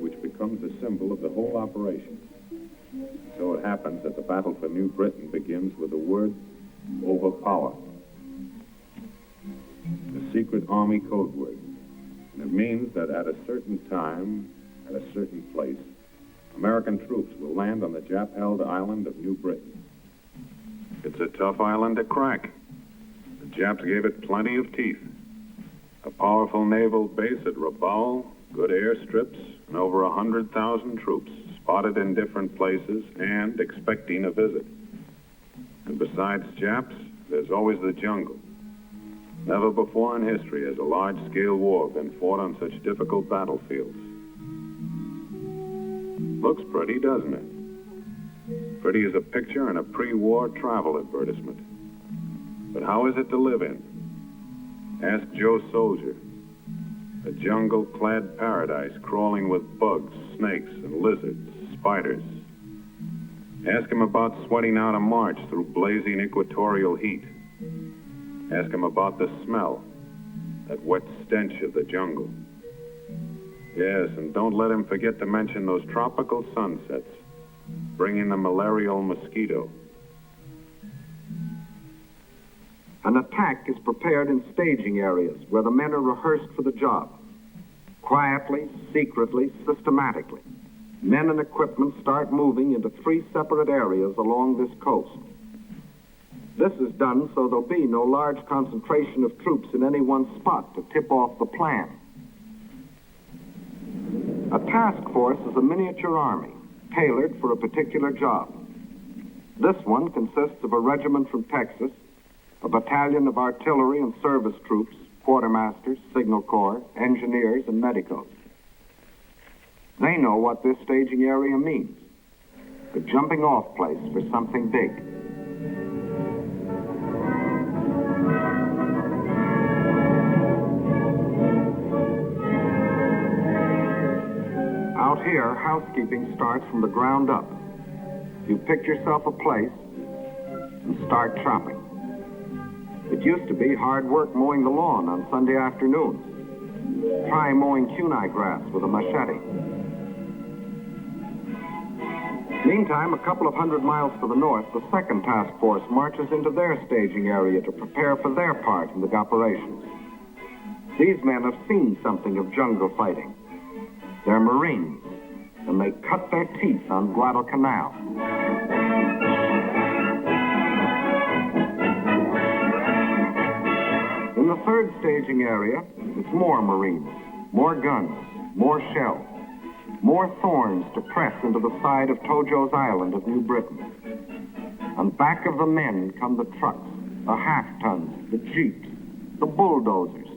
which becomes a symbol of the whole operation. So it happens that the battle for New Britain begins with the word overpower. The secret Army code word. And it means that at a certain time, at a certain place, American troops will land on the Jap-held island of New Britain. It's a tough island to crack. The Japs gave it plenty of teeth. A powerful naval base at Rabaul, good airstrips, and over 100,000 troops spotted in different places and expecting a visit. And besides Japs, there's always the jungle. Never before in history has a large-scale war been fought on such difficult battlefields. Looks pretty, doesn't it? Pretty as a picture in a pre-war travel advertisement. But how is it to live in? Ask Joe Soldier. A jungle-clad paradise crawling with bugs, snakes, and lizards, spiders. Ask him about sweating out a march through blazing equatorial heat. Ask him about the smell, that wet stench of the jungle. Yes, and don't let him forget to mention those tropical sunsets, bringing the malarial mosquito. An attack is prepared in staging areas where the men are rehearsed for the job. Quietly, secretly, systematically, men and equipment start moving into 3 separate areas along this coast. This is done so there'll be no large concentration of troops in any one spot to tip off the plan. A task force is a miniature army, tailored for a particular job. This one consists of a regiment from Texas, a battalion of artillery and service troops, quartermasters, signal corps, engineers, and medicos. They know what this staging area means. The jumping off place for something big. Out here, housekeeping starts from the ground up. You pick yourself a place and start chopping. It used to be hard work mowing the lawn on Sunday afternoons. Try mowing kunai grass with a machete. Meantime, a couple of 100 miles to the north, the second task force marches into their staging area to prepare for their part in the operations. These men have seen something of jungle fighting. They're Marines, and they cut their teeth on Guadalcanal. In the third staging area, it's more Marines, more guns, more shells, more thorns to press into the side of Tojo's Island of New Britain. And back of the men come the trucks, the half-tons, the jeeps, the bulldozers,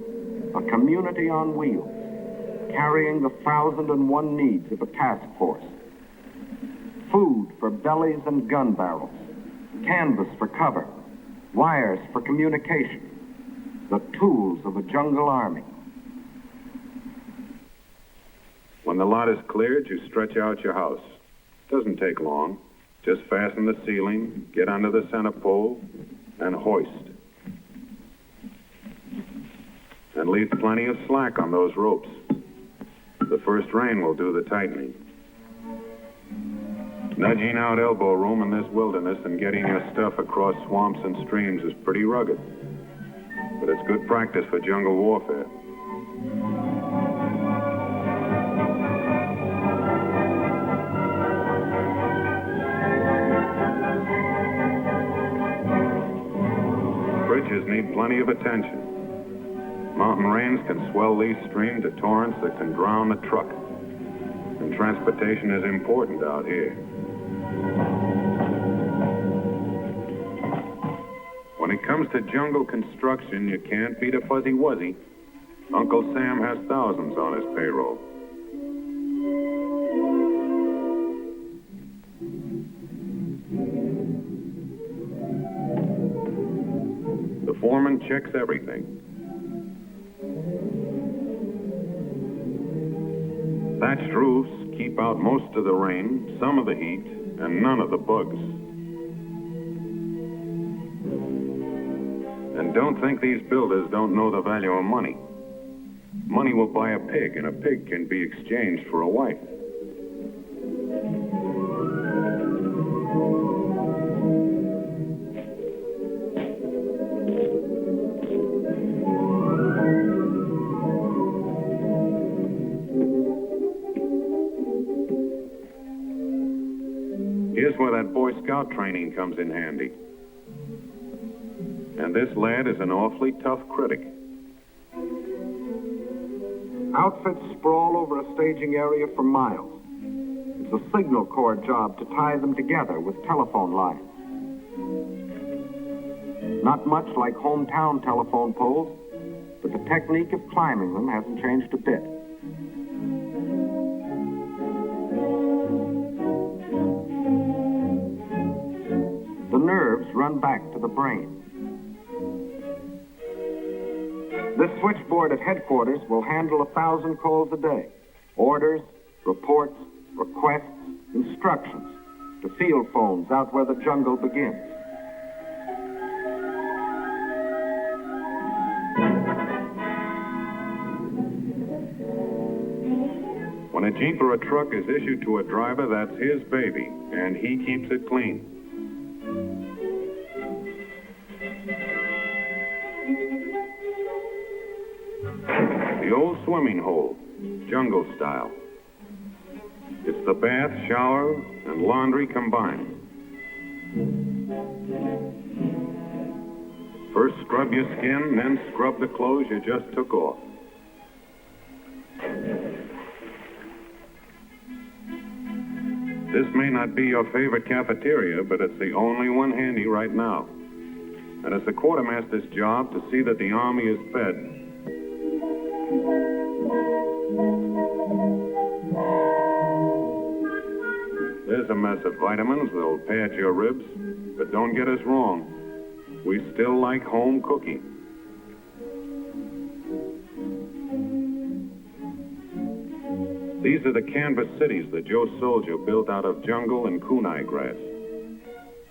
a community on wheels, carrying the 1,001 needs of a task force. Food for bellies and gun barrels, canvas for cover, wires for communication, the tools of a jungle army. When the lot is cleared, you stretch out your house. Doesn't take long. Just fasten the ceiling, get under the center pole, and hoist. And leave plenty of slack on those ropes. The first rain will do the tightening. Nudging out elbow room in this wilderness and getting your stuff across swamps and streams is pretty rugged. But it's good practice for jungle warfare. Bridges need plenty of attention. Mountain rains can swell these streams to torrents that can drown the truck. And transportation is important out here. When it comes to jungle construction, you can't beat a fuzzy wuzzy. Uncle Sam has thousands on his payroll. The foreman checks everything. Thatched roofs keep out most of the rain, some of the heat, and none of the bugs. And don't think these builders don't know the value of money. Money will buy a pig, and a pig can be exchanged for a wife. Here's where that Boy Scout training comes in handy. And this lad is an awfully tough critic. Outfits sprawl over a staging area for miles. It's a signal corps job to tie them together with telephone lines. Not much like hometown telephone poles, but the technique of climbing them hasn't changed a bit. The nerves run back to the brain. This switchboard at headquarters will handle 1,000 calls a day. Orders, reports, requests, instructions to field phones out where the jungle begins. When a Jeep or a truck is issued to a driver, that's his baby, and he keeps it clean. The old swimming hole, jungle style. It's the bath, shower, and laundry combined. First scrub your skin, then scrub the clothes you just took off. This may not be your favorite cafeteria, but it's the only one handy right now. And it's the quartermaster's job to see that the army is fed. There's a mess of vitamins that'll pad your ribs, but don't get us wrong. We still like home cooking. These are the canvas cities that Joe Soldier built out of jungle and kunai grass.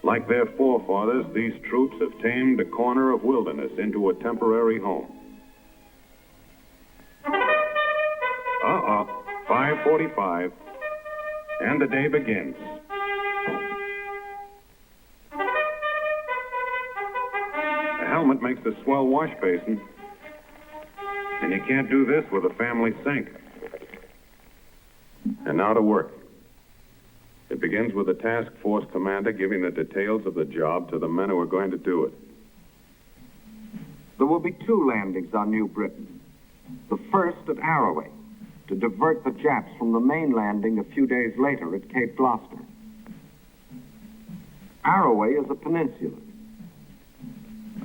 Like their forefathers, these troops have tamed a corner of wilderness into a temporary home. 5:45, and the day begins. A helmet makes a swell wash basin, and you can't do this with a family sink. And now to work. It begins with the task force commander giving the details of the job to the men who are going to do it. There will be 2 landings on New Britain. The first at Arroway, to divert the Japs from the main landing a few days later at Cape Gloucester. Arroway is a peninsula.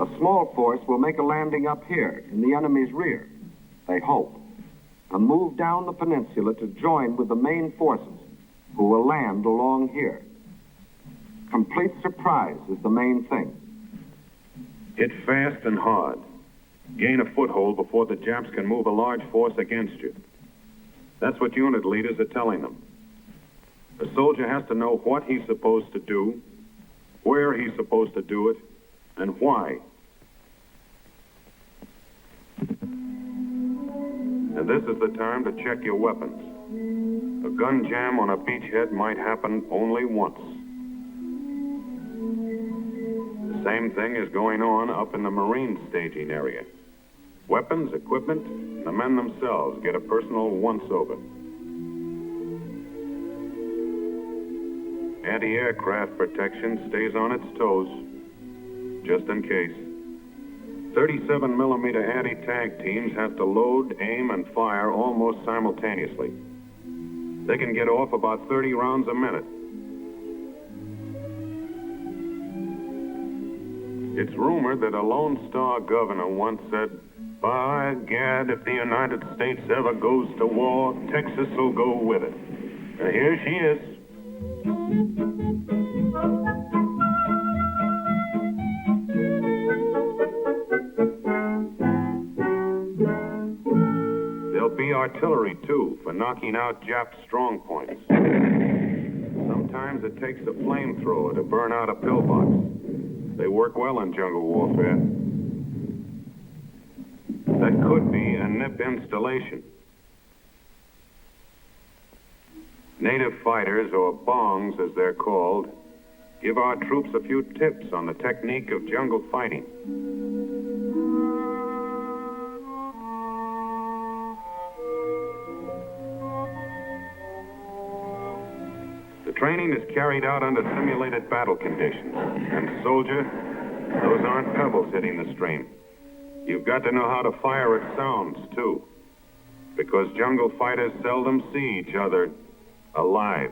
A small force will make a landing up here in the enemy's rear, they hope, and move down the peninsula to join with the main forces, who will land along here. Complete surprise is the main thing. Hit fast and hard. Gain a foothold before the Japs can move a large force against you. That's what unit leaders are telling them. A soldier has to know what he's supposed to do, where he's supposed to do it, and why. And this is the time to check your weapons. A gun jam on a beachhead might happen only once. The same thing is going on up in the Marine staging area. Weapons, equipment, and the men themselves get a personal once-over. Anti-aircraft protection stays on its toes, just in case. 37mm anti-tank teams have to load, aim, and fire almost simultaneously. They can get off about 30 rounds a minute. It's rumored that a Lone Star governor once said, "By gad, if the United States ever goes to war, Texas will go with it." And here she is. There'll be artillery, too, for knocking out Jap strong points. Sometimes it takes a flamethrower to burn out a pillbox. They work well in jungle warfare. That could be a NIP installation. Native fighters, or bongs as they're called, give our troops a few tips on the technique of jungle fighting. The The training is carried out under simulated battle conditions. And soldier, those aren't pebbles hitting the stream. You've got to know how to fire at sounds, too. Because jungle fighters seldom see each other alive.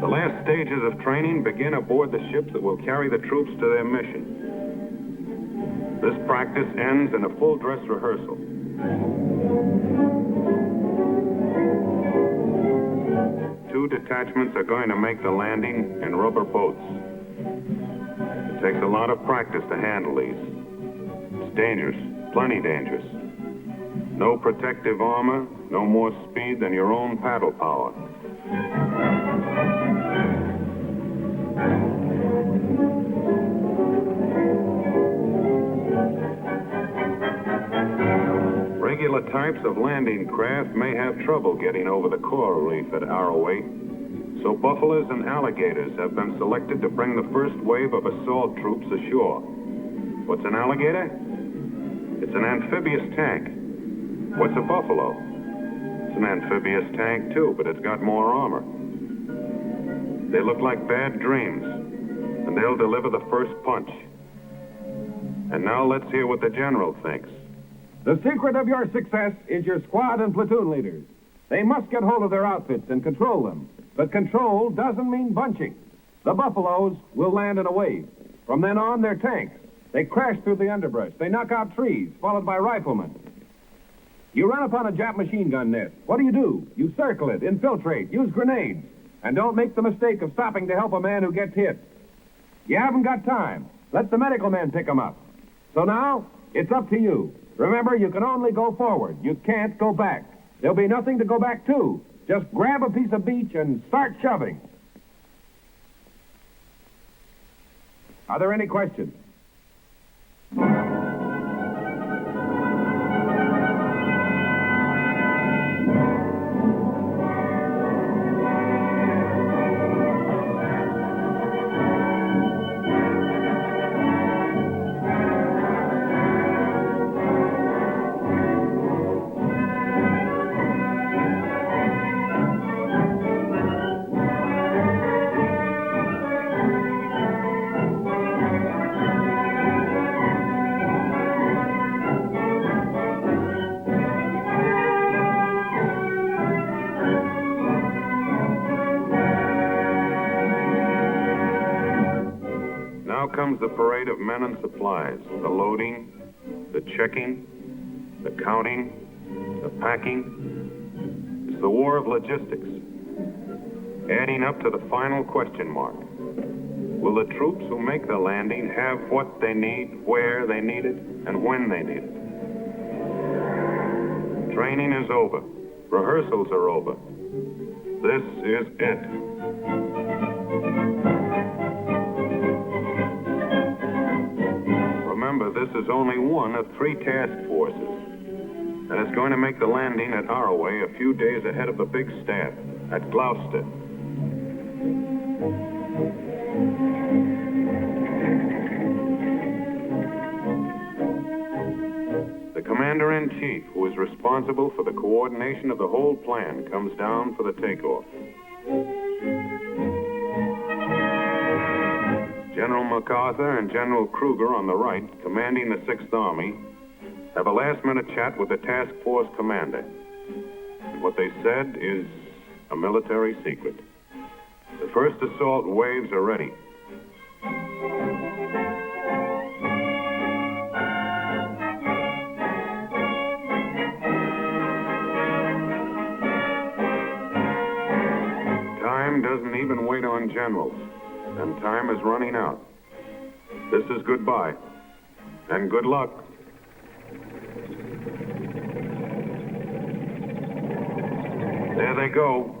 The last stages of training begin aboard the ships that will carry the troops to their mission. This practice ends in a full-dress rehearsal. Two detachments are going to make the landing in rubber boats. It takes a lot of practice to handle these. It's dangerous, plenty dangerous. No protective armor, no more speed than your own paddle power. Regular types of landing craft may have trouble getting over the coral reef at Arroway, so buffaloes and alligators have been selected to bring the first wave of assault troops ashore. What's an alligator? It's an amphibious tank. What's a buffalo? It's an amphibious tank, too, but it's got more armor. They look like bad dreams, and they'll deliver the first punch. And now let's hear what the general thinks. The secret of your success is your squad and platoon leaders. They must get hold of their outfits and control them. But control doesn't mean bunching. The buffaloes will land in a wave. From then on, they're tanks. They crash through the underbrush. They knock out trees, followed by riflemen. You run upon a Jap machine gun nest. What do? You circle it, infiltrate, use grenades. And don't make the mistake of stopping to help a man who gets hit. You haven't got time. Let the medical men pick him up. So now, it's up to you. Remember, you can only go forward. You can't go back. There'll be nothing to go back to. Just grab a piece of beach and start shoving. Are there any questions? Now comes the parade of men and supplies, the loading, the checking, the counting, the packing. It's the war of logistics, adding up to the final question mark. Will the troops who make the landing have what they need, where they need it, and when they need it? Training is over. Rehearsals are over. This is it. Remember, this is only one of 3 task forces, and it's going to make the landing at Arroway a few days ahead of the big staff at Gloucester. The Commander-in-Chief, who is responsible for the coordination of the whole plan, comes down for the takeoff. General MacArthur and General Kruger on the right, commanding the 6th Army, have a last-minute chat with the task force commander. And what they said is a military secret. The first assault waves are ready. Time doesn't even wait on generals. And time is running out. This is goodbye. And good luck. There they go.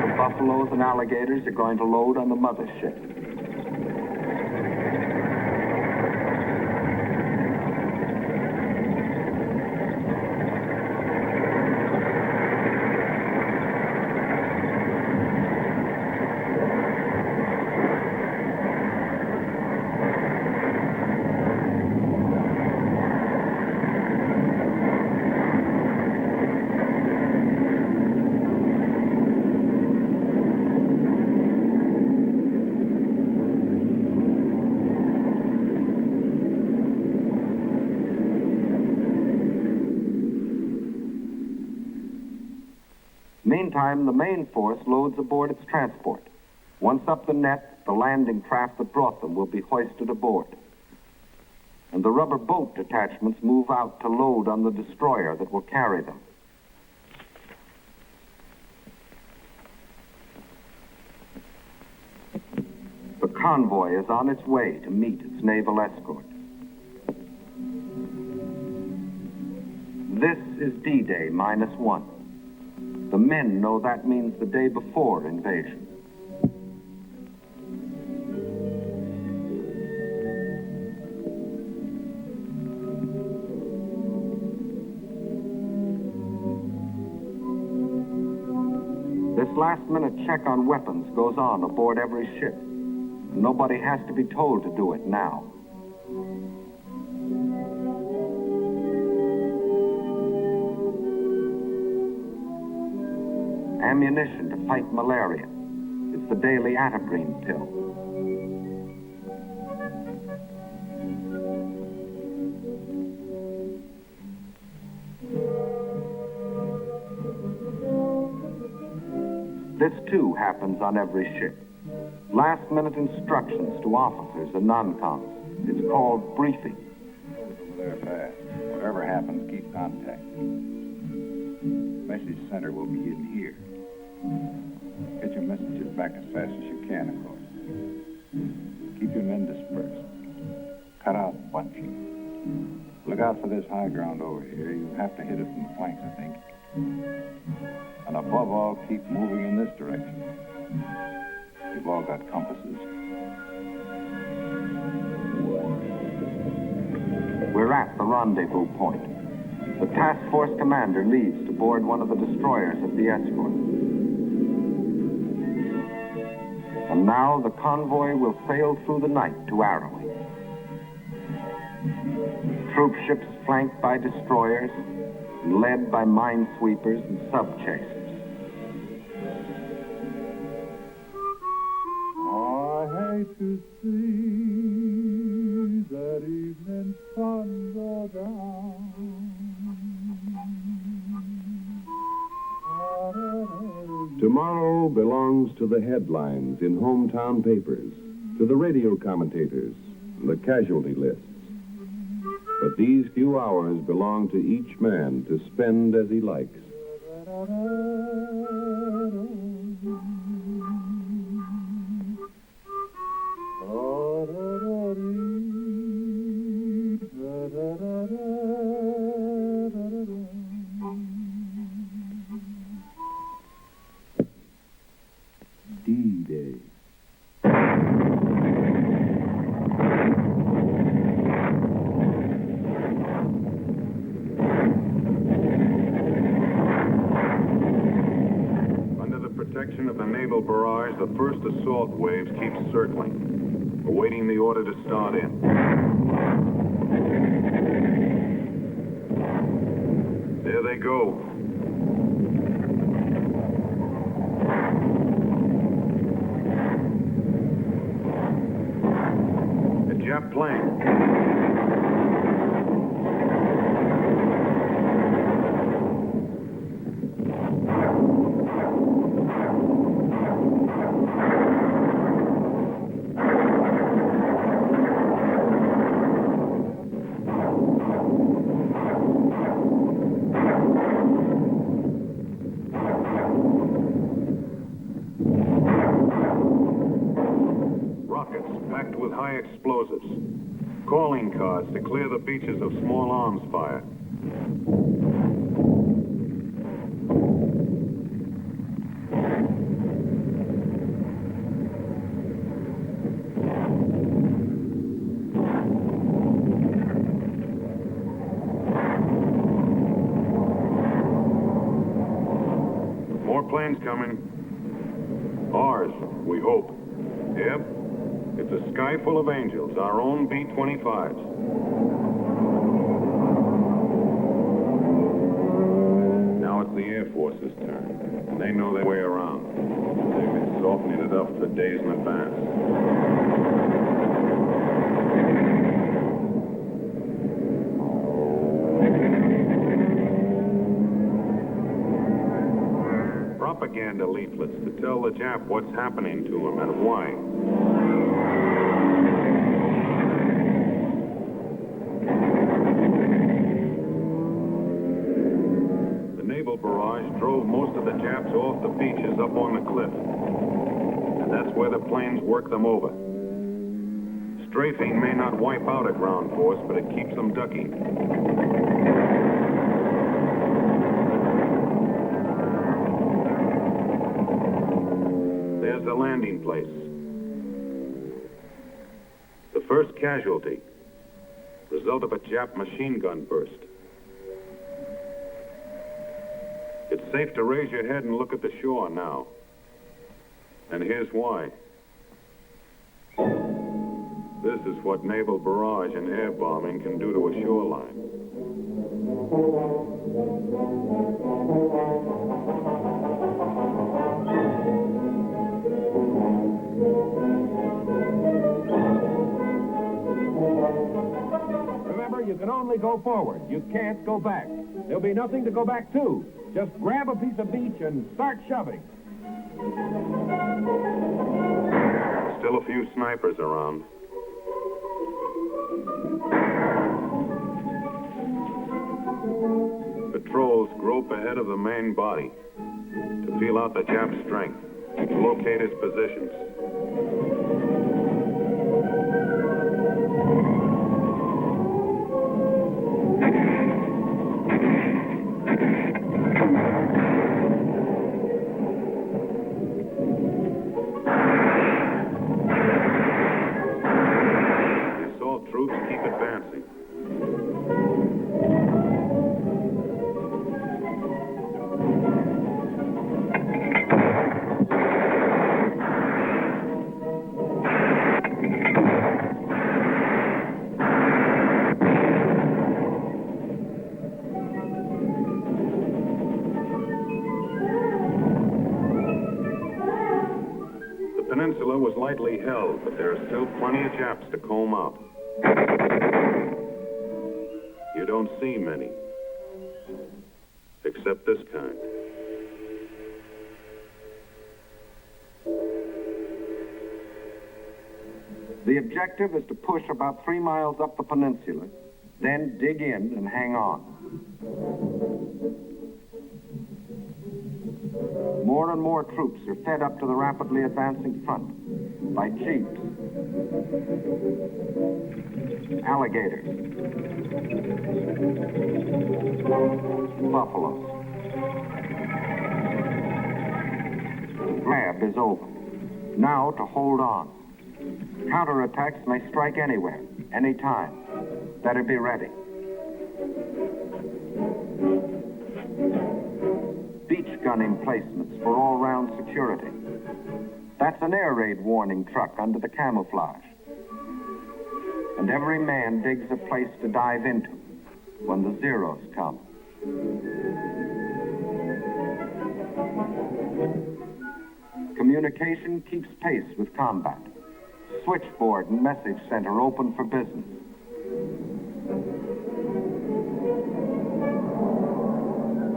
The buffaloes and alligators are going to load on the mothership. meantime, the main force loads aboard its transport. Once up the net, the landing craft that brought them will be hoisted aboard. And the rubber boat detachments move out to load on the destroyer that will carry them. The convoy is on its way to meet its naval escort. This is D-Day -1. The men know that means the day before invasion. This last-minute check on weapons goes on aboard every ship. Nobody has to be told to do it now. Ammunition to fight malaria. It's the daily atabrine pill. This, too, happens on every ship. Last-minute instructions to officers and non-coms. It's called briefing. Over there fast. Whatever happens, keep contact. Message center will be in here. Get your messages back as fast as you can, of course. Keep your men dispersed. Cut out bunching. Look out for this high ground over here. You have to hit it from the flanks, I think. And above all, keep moving in this direction. You've all got compasses. We're at the rendezvous point. The task force commander leaves to board one of the destroyers of the escort. And now the convoy will sail through the night to Arrowhead. Troop ships flanked by destroyers, and led by minesweepers and sub-chasers. I hate to see that evening sun go down. Tomorrow belongs to the headlines in hometown papers, to the radio commentators, and the casualty lists. But these few hours belong to each man to spend as he likes. D-Day. Protection of the naval barrage, the first assault waves keep circling, awaiting the order to start in. There they go. A Jap plane. Packed with high explosives. Calling cards to clear the beaches of small arms fire. More planes coming. Ours, we hope. Yep. It's a sky full of angels, our own B-25s. Now it's the Air Force's turn, and they know their way around. They've been softening it up for days in advance. propaganda leaflets to tell the Jap what's happening to him and why. The naval barrage drove most of the Japs off the beaches up on the cliff. And that's where the planes work them over. Strafing may not wipe out a ground force, but it keeps them ducking. There's the landing place. The first casualty, result of a Jap machine gun burst. It's safe to raise your head and look at the shore now. And here's why. This is what naval barrage and air bombing can do to a shoreline. Remember, you can only go forward. You can't go back. There'll be nothing to go back to. Just grab a piece of beach and start shoving. Still a few snipers around. Patrols grope ahead of the main body to feel out the Jap's strength, to locate his positions. The assault troops keep advancing. The peninsula was lightly held, but there are still plenty of Japs to comb out. You don't see many, except this kind. The objective is to push about 3 miles up the peninsula, then dig in and hang on. More and more troops are fed up to the rapidly advancing front by jeeps, alligators, buffaloes. The grab is over. Now to hold on. Counterattacks may strike anywhere, anytime. Better be ready. Beach gun emplacements for all-round security. That's an air raid warning truck under the camouflage. And every man digs a place to dive into when the Zeros come. Communication keeps pace with combat. Switchboard and message center open for business.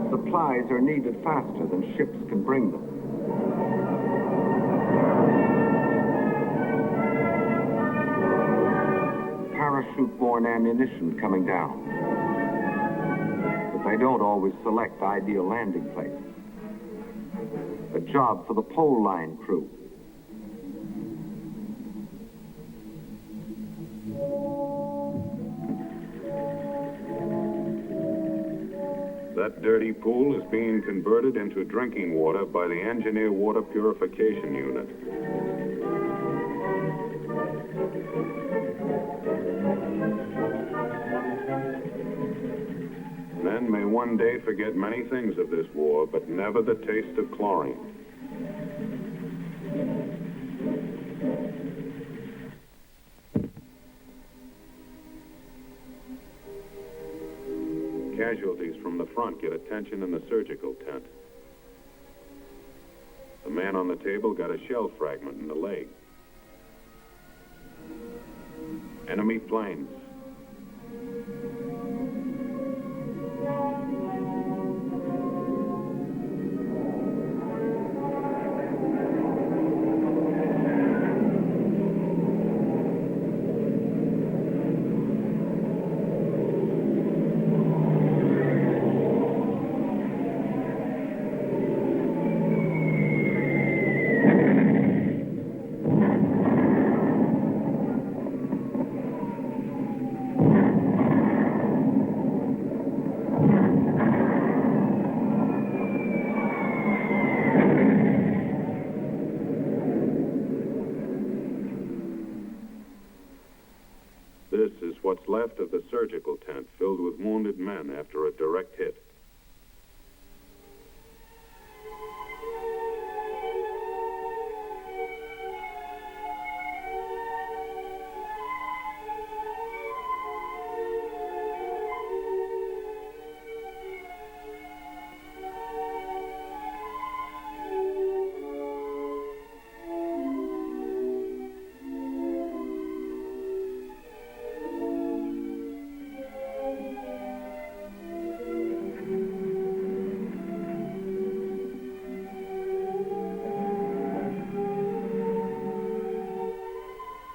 Supplies are needed faster than ships can bring them. Parachute-borne ammunition coming down. But they don't always select ideal landing places. A job for the pole line crew. That dirty pool is being converted into drinking water by the Engineer Water Purification Unit. Men may one day forget many things of this war, but never the taste of chlorine. Casualties from the front get attention in the surgical tent. The man on the table got a shell fragment in the leg. Enemy planes. This is what's left of the surgical tent filled with wounded men after a direct hit.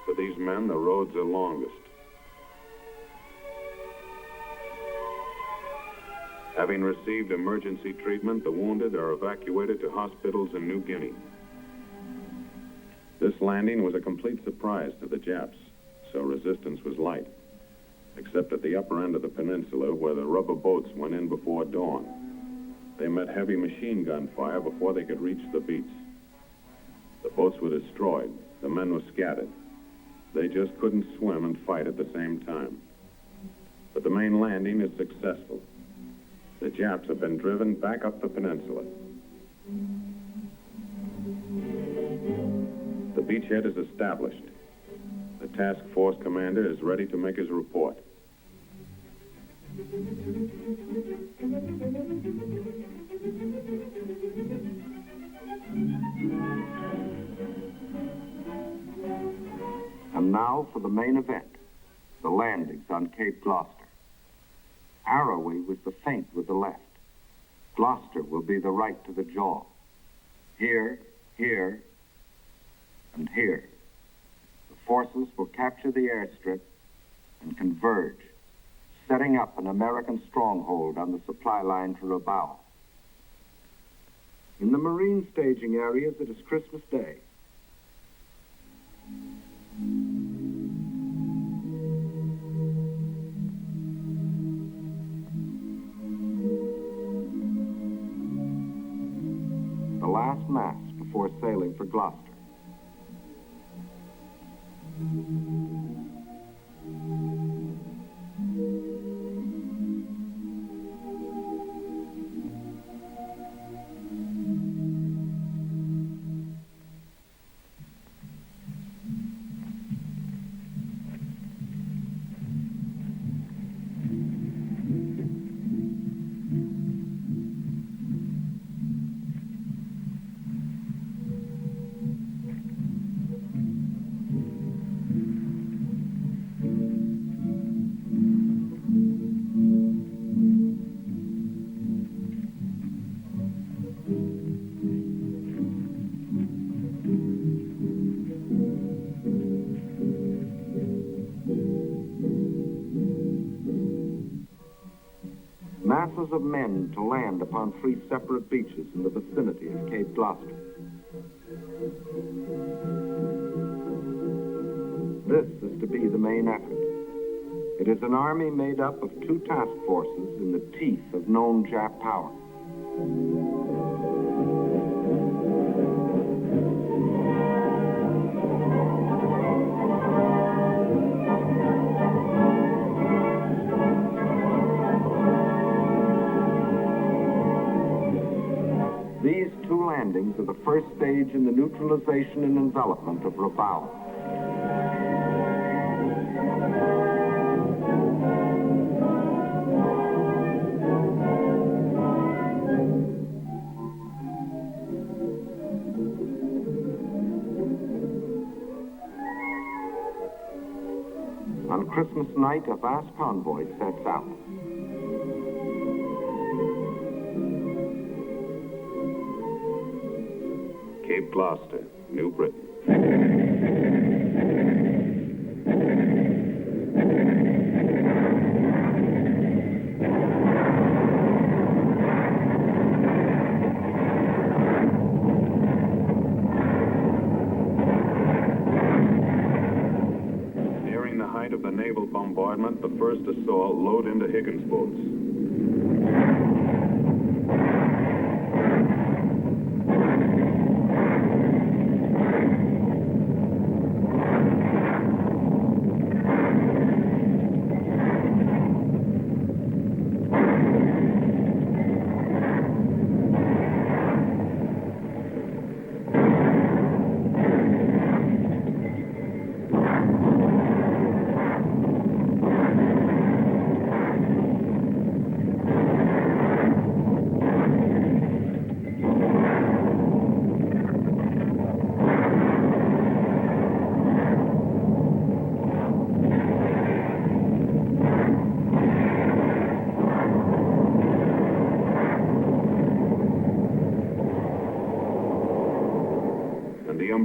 For these men, the roads are longest. Having received emergency treatment, the wounded are evacuated to hospitals in New Guinea. This landing was a complete surprise to the Japs, so resistance was light, except at the upper end of the peninsula where the rubber boats went in before dawn. They met heavy machine gun fire before they could reach the beach. The boats were destroyed. The men were scattered. They just couldn't swim and fight at the same time. But the main landing is successful. The Japs have been driven back up the peninsula. The beachhead is established. The task force commander is ready to make his report. And now for the main event, the landings on Cape Gloucester. Arroway was the feint with the left. Gloucester will be the right to the jaw. Here, here, and here. The forces will capture the airstrip and converge, setting up an American stronghold on the supply line to Rabaul. In the Marine staging areas, it is Christmas Day. The last mass before sailing for Gloucester. Masses of men to land upon 3 separate beaches in the vicinity of Cape Gloucester. This is to be the main effort. It is an army made up of 2 task forces in the teeth of known Jap power. These 2 landings are the first stage in the neutralization and envelopment of Rabaul. On Christmas night, a vast convoy sets out. Cape Gloucester, New Britain. Nearing the height of the naval bombardment, the first assault load into Higgins boats.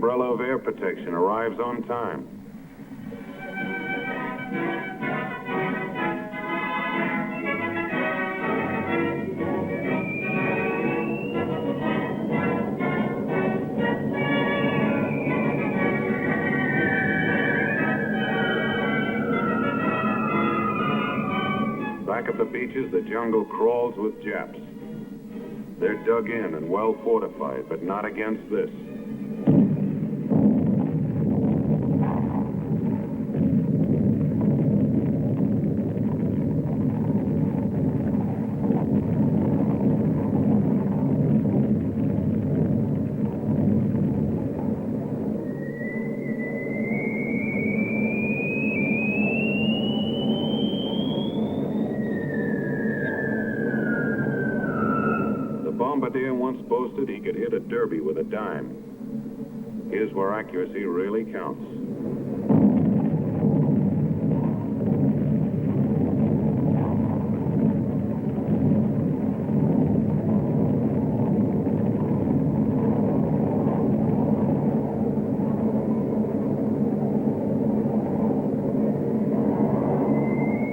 umbrella of air protection arrives on time. Back at the beaches, the jungle crawls with Japs. They're dug in and well fortified, but not against this. Bombardier once boasted he could hit a derby with a dime. Here's where accuracy really counts.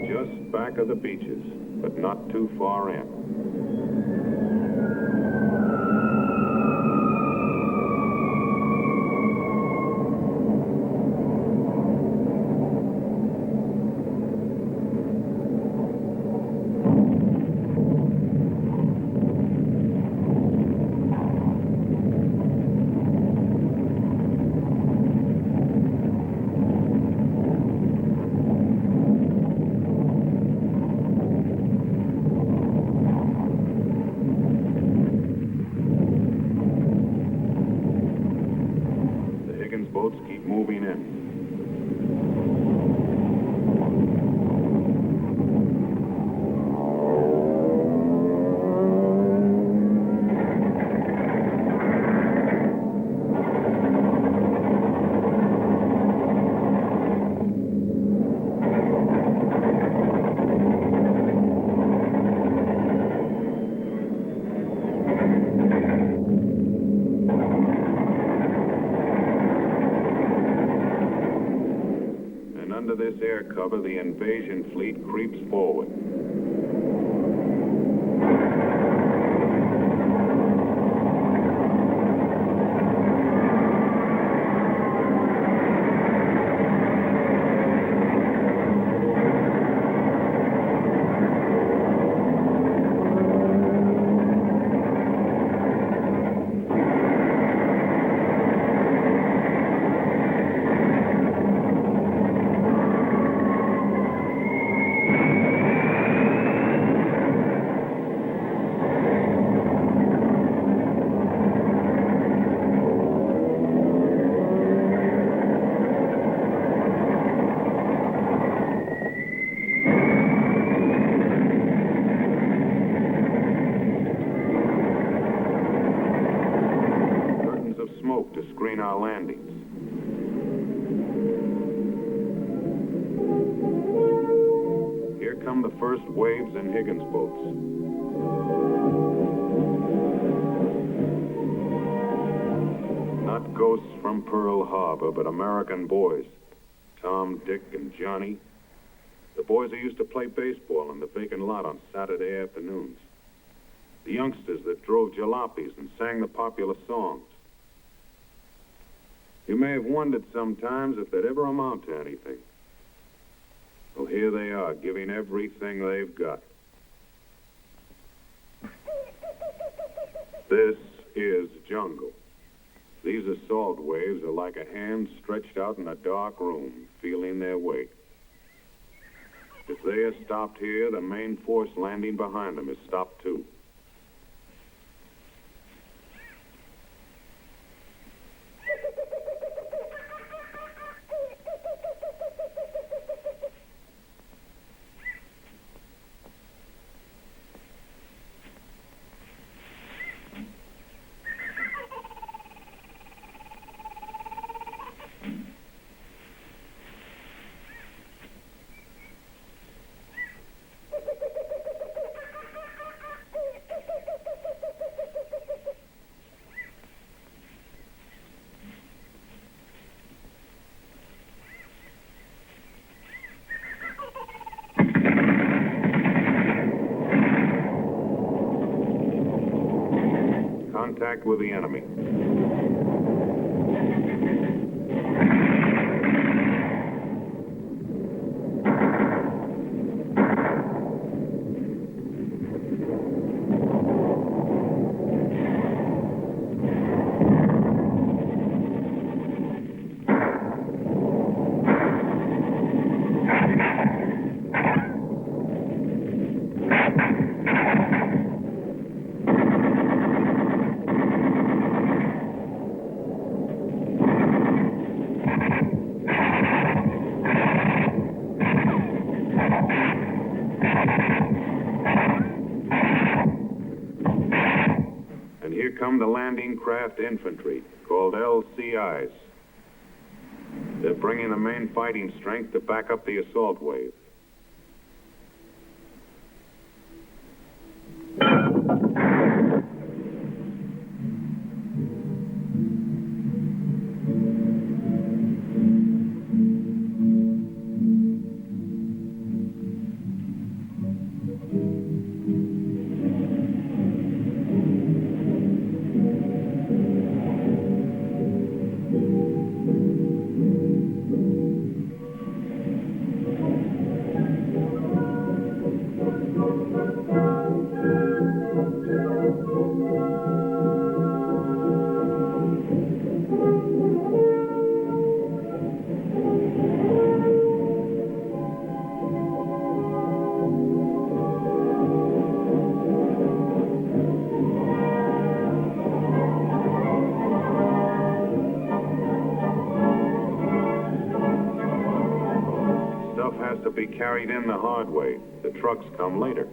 Just back of the beaches, but not too far in. Boats keep moving in. Under this air cover, the invasion fleet creeps forward. Smoke to screen our landings. Here come the first waves in Higgins boats. Not ghosts from Pearl Harbor, but American boys. Tom, Dick, and Johnny. The boys who used to play baseball in the vacant lot on Saturday afternoons. The youngsters that drove jalopies and sang the popular songs. You may have wondered sometimes if they'd ever amount to anything. Well, here they are, giving everything they've got. This is jungle. These assault waves are like a hand stretched out in a dark room, feeling their weight. If they are stopped here, the main force landing behind them is stopped too. contact with the enemy. And here come the landing craft infantry, called LCIs. They're bringing the main fighting strength to back up the assault wave. Stuff has to be carried in the hard way. The trucks come later.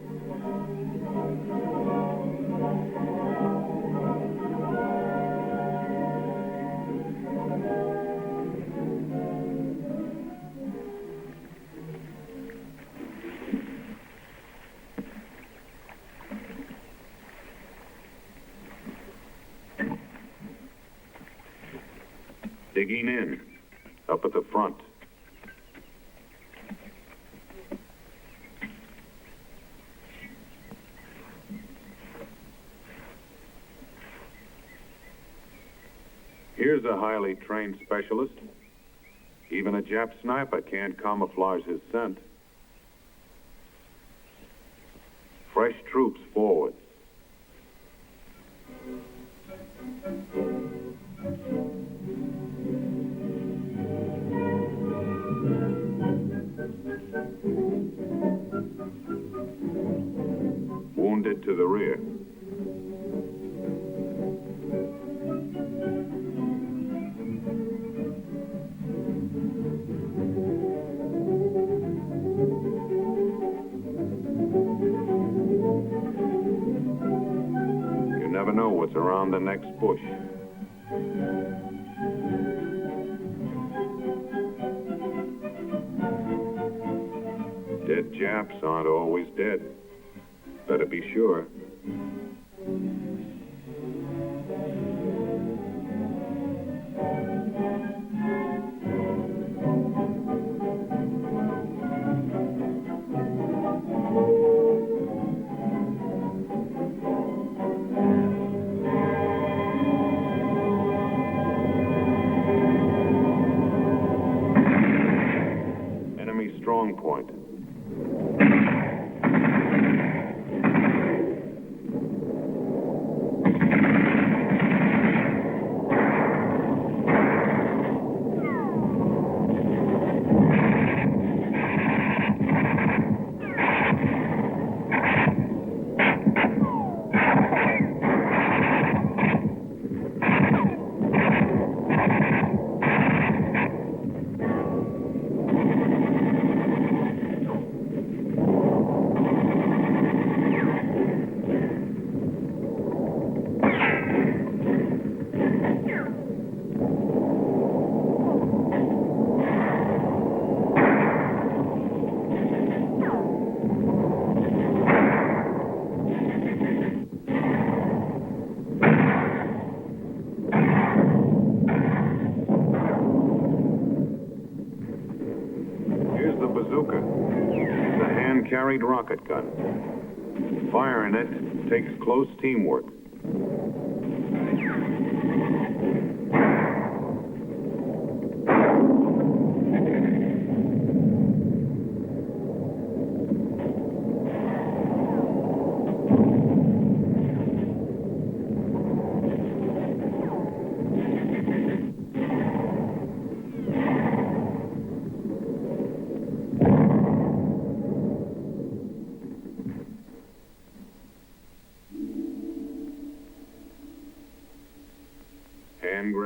Digging in, up at the front. Here's a highly trained specialist. Even a Jap sniper can't camouflage his scent. Fresh troops forward. Wounded to the rear. You never know what's around the next bush. Dead Japs aren't always dead. Better be sure. Enemy strong point. Bazooka. It's a hand-carried rocket gun. Firing it takes close teamwork.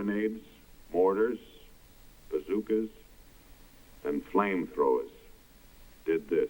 carronades, mortars, bazookas, and flamethrowers did this.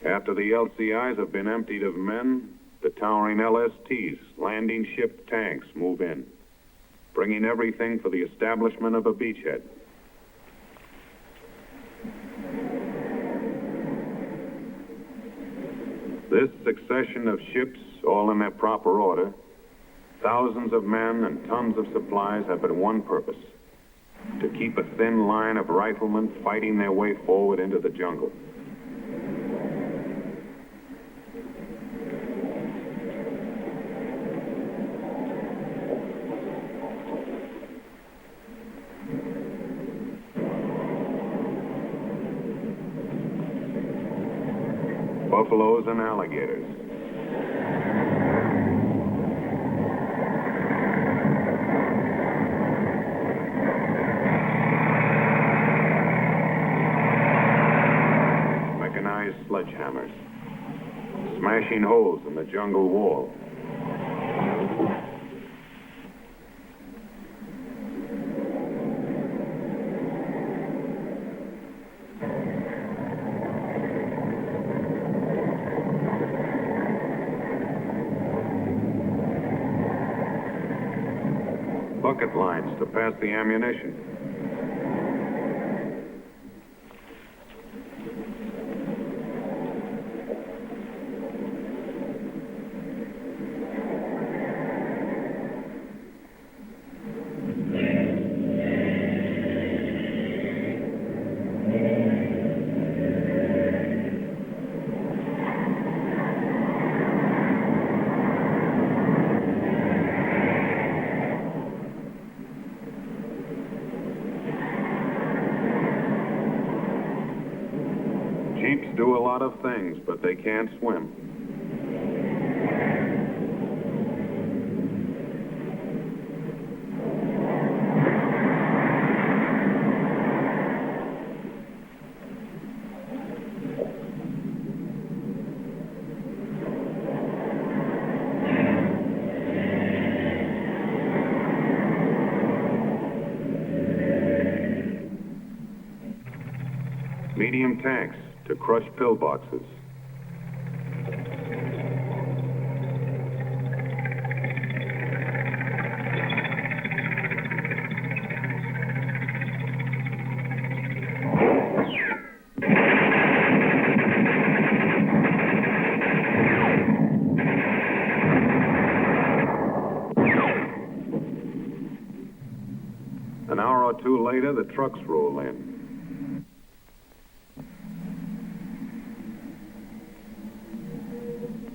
After the LCIs have been emptied of men, the towering LSTs, landing ship tanks, move in, bringing everything for the establishment of a beachhead. This succession of ships, all in their proper order, thousands of men and tons of supplies have but one purpose: to keep a thin line of riflemen fighting their way forward into the jungle. Buffaloes and alligators. Mechanized sledgehammers, smashing holes in the jungle wall. Bucket lines to pass the ammunition. Jeeps do a lot of things, but they can't swim. Medium tanks to crush pillboxes. An hour or two later, the trucks roll in.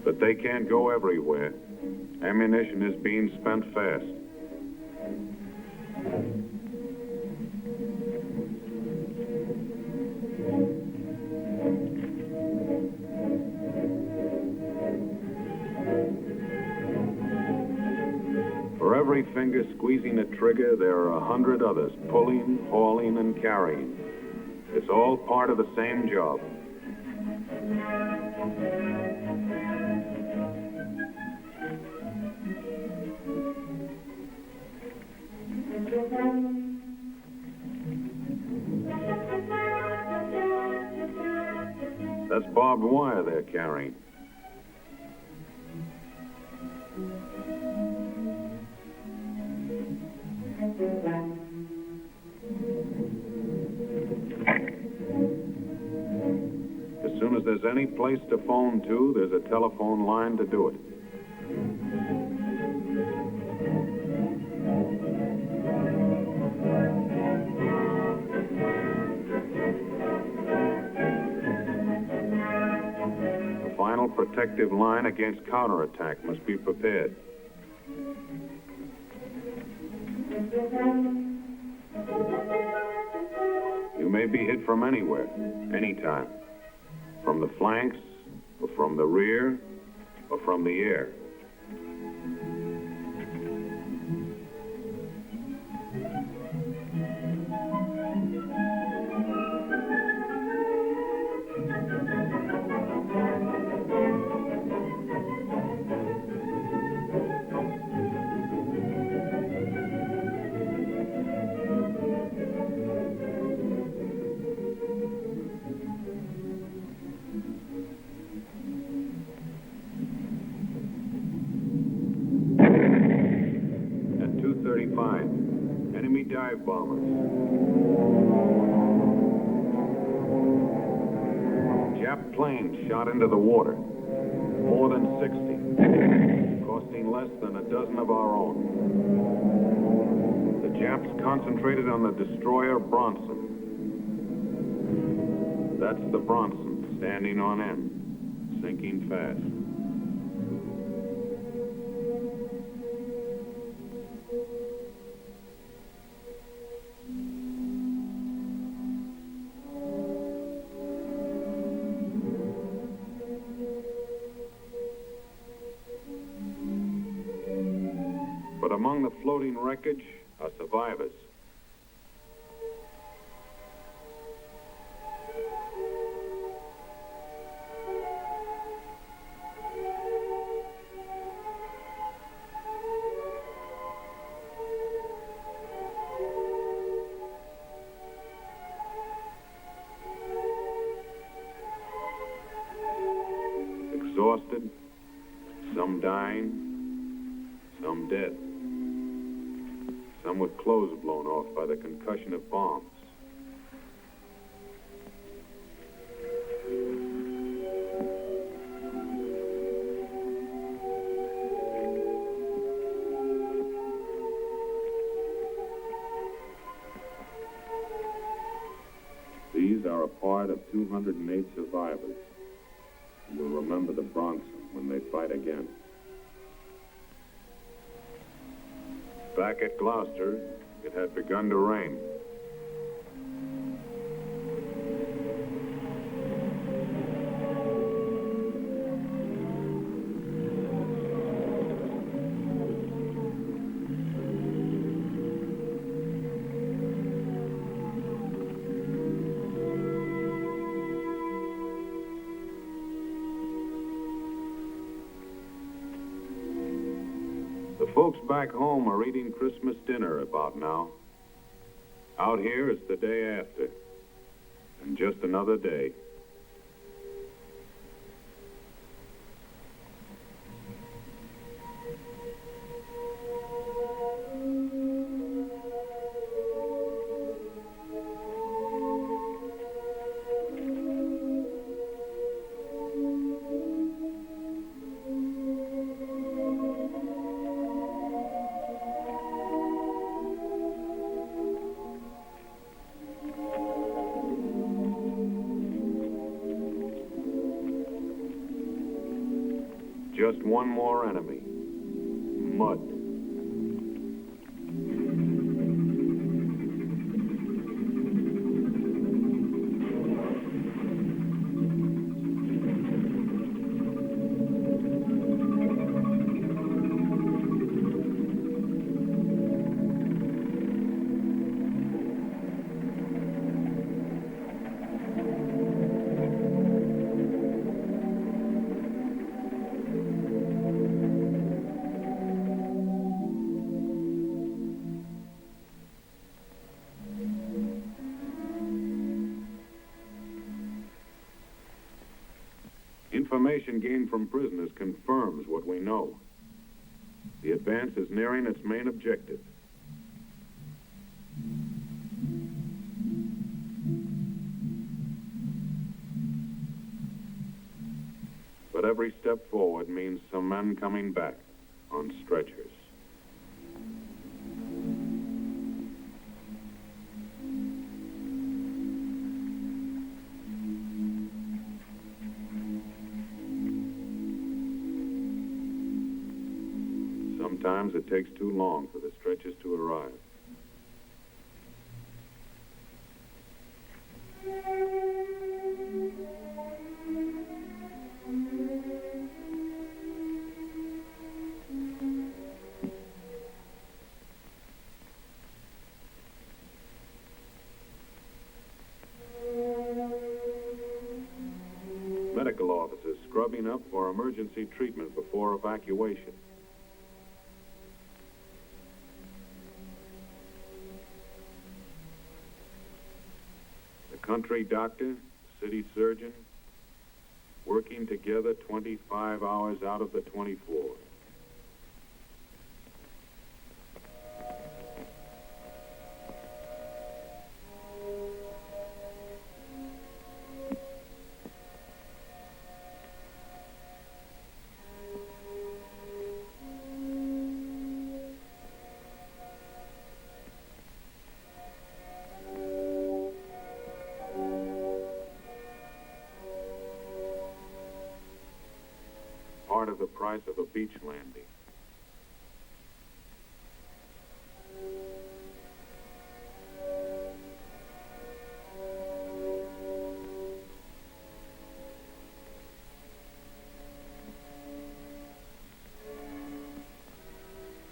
But they can't go everywhere. Ammunition is being spent fast. For every finger squeezing a trigger, there are 100 others pulling, hauling, and carrying. It's all part of the same job. That's barbed wire they're carrying. As soon as there's any place to phone to, there's a telephone line to do it. protective line against counterattack must be prepared. You may be hit from anywhere, anytime. From the flanks, or from the rear, or from the air. Enemy dive bombers. Jap planes shot into the water. More than 60. Costing less than a dozen of our own. The Japs concentrated on the destroyer Bronson. That's the Bronson, standing on end, sinking fast. But among the floating wreckage are survivors. Exhausted, some dying, some dead. Some with clothes blown off by the concussion of bombs. These are a part of 208 survivors who will remember the Bronson when they fight again. Back at Gloucester, it had begun to rain. The folks back home are eating Christmas dinner about now. Out here, it's the day after, and just another day. Just one more enemy. Mud. Information gained from prisoners confirms what we know. The advance is nearing its main objective. But every step forward means some men coming back on stretchers. Sometimes it takes too long for the stretchers to arrive. Medical officers scrubbing up for emergency treatment before evacuation. The country doctor, city surgeon, working together 25 hours out of the 24. Part of the price of a beach landing.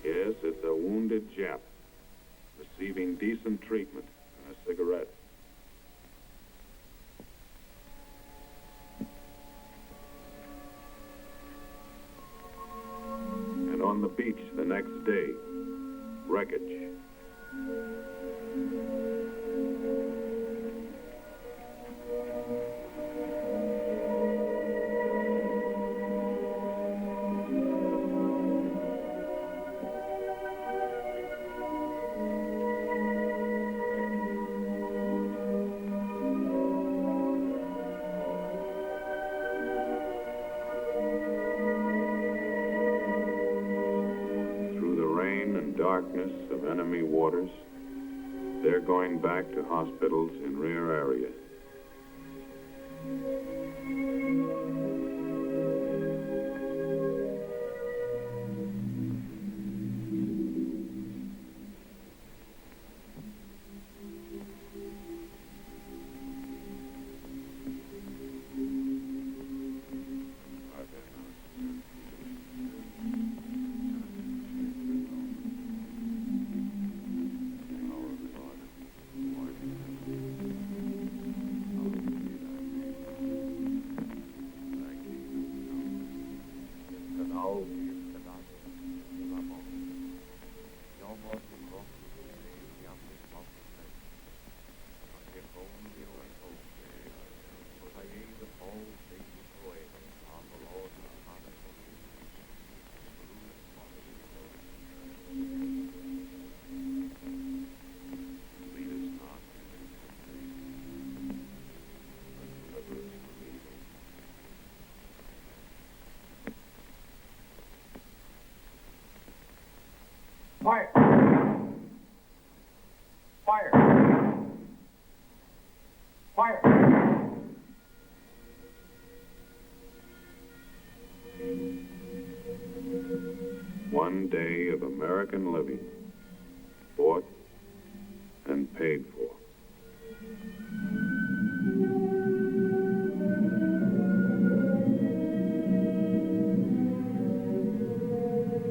Yes, it's a wounded Jap, receiving decent treatment and a cigarette. And on the beach the next day, wreckage. Darkness of enemy waters, they're going back to hospitals in rear area. Fire! Fire! Fire! One day of American living, bought and paid for.